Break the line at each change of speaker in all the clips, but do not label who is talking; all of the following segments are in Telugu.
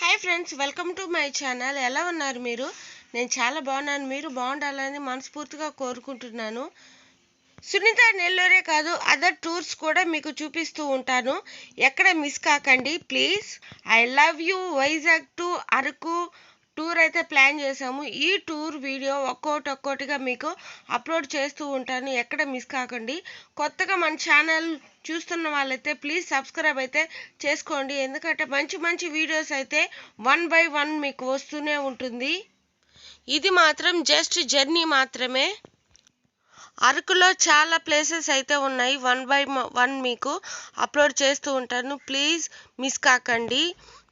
Hi friends, welcome to my channel. ఎలా ఉన్నారు మీరు? నేను చాలా బాగున్నాను. మీరు బాగుండాలని మనస్ఫూర్తిగా కోరుకుంటున్నాను. సునీత నెల్లూరే కాదు, అదర్ టూర్స్ కూడా మీకు చూపిస్తూ ఉంటాను. ఎక్కడ మిస్ కాకండి please. I love you. Vizag to Araku tour అయితే ప్లాన్ చేసాము. ఈ టూర్ వీడియో ఒక్కోటిగా మీకు అప్లోడ్ చేస్తూ ఉంటాను. ఎక్కడ మిస్ కాకండి. కొత్తగా మన ఛానల్ చూస్తున్న వాళ్ళైతే ప్లీజ్ సబ్స్క్రైబ్ అయితే చేసుకోండి. ఎందుకంటే మంచి వీడియోస్ అయితే 1 by 1 మీకు వస్తూనే ఉంటుంది. ఇది మాత్రం జస్ట్ జర్నీ మాత్రమే. అరకులో చాలా ప్లేసెస్ అయితే ఉన్నాయి. 1 by 1 మీకు అప్లోడ్ చేస్తూ ఉంటాను. ప్లీజ్ మిస్ కాకండి.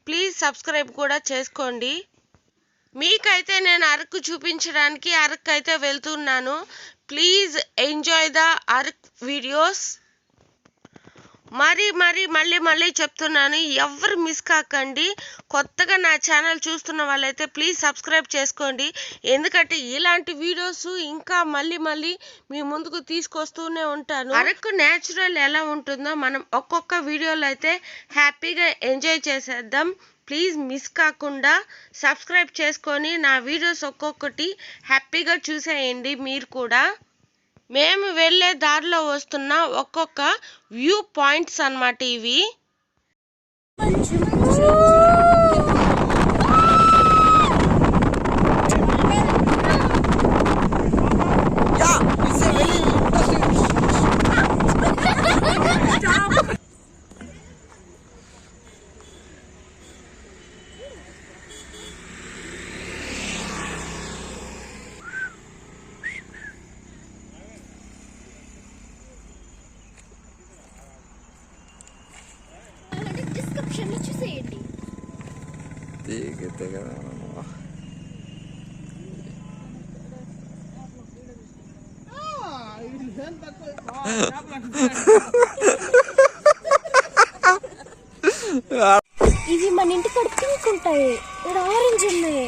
ప్లీజ్ సబ్స్క్రైబ్ కూడా చేసుకోండి. మీకైతే నేను అరకు చూపించడానికి అరకు అయితే వెళ్తున్నాను. Please enjoy the Araku videos. మళ్ళీ చెప్తున్నాను, ఎవరు మిస్ కాకండి. కొత్తగా నా ఛానల్ చూస్తున్న వాళ్ళైతే ప్లీజ్ సబ్స్క్రైబ్ చేసుకోండి. ఎందుకంటే ఇలాంటి వీడియోస్ ఇంకా మళ్ళీ మీ ముందుకు తీసుకొస్తూనే ఉంటాను. అరకు న్యాచురల్ ఎలా ఉంటుందో మనం ఒక్కొక్క వీడియోలో అయితే హ్యాపీగా ఎంజాయ్ చేసేద్దాం. ప్లీజ్ మిస్ కాకుండా సబ్స్క్రైబ్ చేసుకొని నా వీడియోస్ ఒక్కొక్కటి హ్యాపీగా చూసేయండి మీరు కూడా. మేము వెళ్ళే దారిలో వస్తున్న ఒక్కొక్క వ్యూ పాయింట్స్ అన్నమాట ఇవి.
చూసేయండి. ఇవి మన ఇంటి కాడ పింక్ ఉంటాయి, ఇక్కడ ఆరెంజ్ ఉన్నాయి.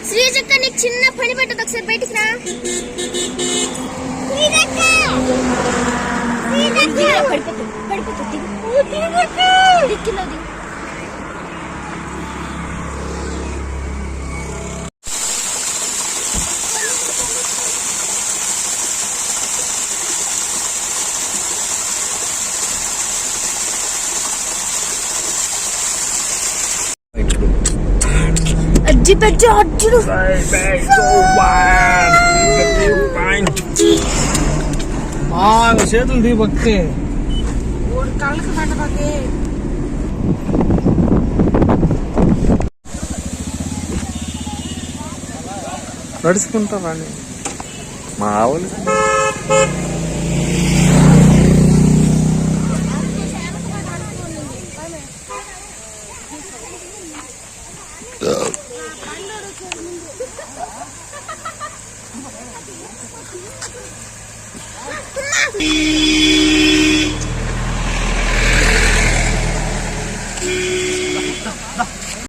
శ్రీజక్క, నీకు చిన్న పని పెట్టదు, ఒకసారి బయటికి రా. పడిపోతుంది. అజ్జి అర్జుడు
చేతులు దీపక్తే
కళ్ళకి పట్టబాకే.
నడుచుకుంటారా మా ఆవులు.